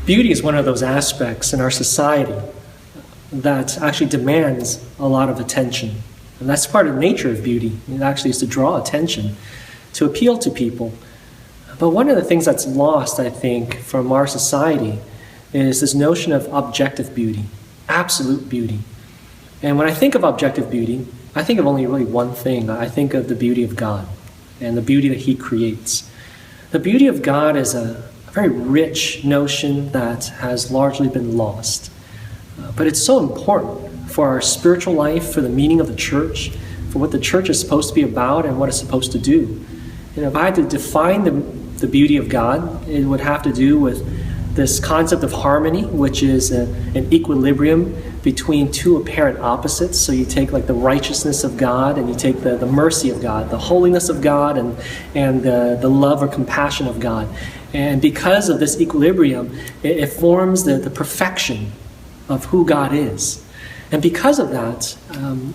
Beauty is one of those aspects in our society that actually demands a lot of attention. And that's part of the nature of beauty. It actually is to draw attention, to appeal to people. But one of the things that's lost, I think, from our society is this notion of objective beauty, absolute beauty. And when I think of objective beauty, I think of only really one thing. I think of the beauty of God and the beauty that He creates. The beauty of God is a very rich notion that has largely been lost. But it's so important for our spiritual life, for the meaning of the church, for what the church is supposed to be about and what it's supposed to do. And if I had to define the beauty of God, it would have to do with this concept of harmony, which is an equilibrium between two apparent opposites. So you take like the righteousness of God and you take the mercy of God, the holiness of God and the love or compassion of God. And because of this equilibrium, it forms the perfection of who God is. And because of that,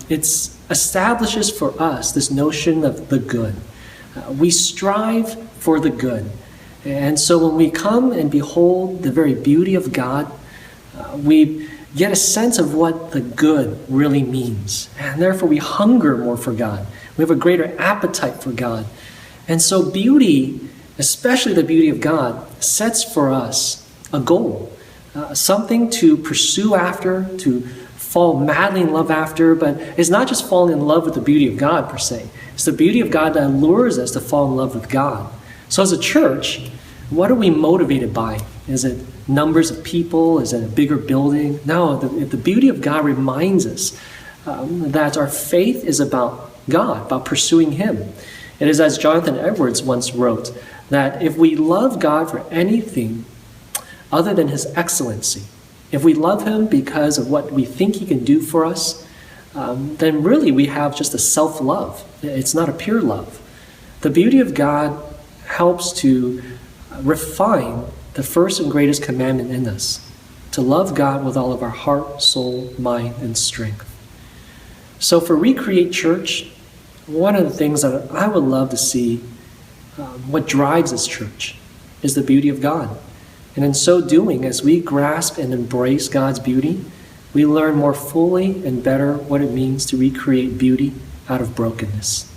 it establishes for us this notion of the good. We strive for the good. And so when we come and behold the very beauty of God, we get a sense of what the good really means. And therefore we hunger more for God. We have a greater appetite for God. And so beauty, especially the beauty of God, sets for us a goal, something to pursue after, to fall madly in love after, but it's not just falling in love with the beauty of God per se. It's the beauty of God that allures us to fall in love with God. So as a church, what are we motivated by? Is it numbers of people? Is it a bigger building? No, the beauty of God reminds us that our faith is about God, about pursuing Him. It is as Jonathan Edwards once wrote, that if we love God for anything other than His excellency, if we love Him because of what we think He can do for us, then really we have just a self-love. It's not a pure love. The beauty of God helps to refine the first and greatest commandment in us, to love God with all of our heart, soul, mind, and strength. So for Recreate Church, one of the things that I would love to see, what drives this church, is the beauty of God. And in so doing, as we grasp and embrace God's beauty, we learn more fully and better what it means to recreate beauty out of brokenness.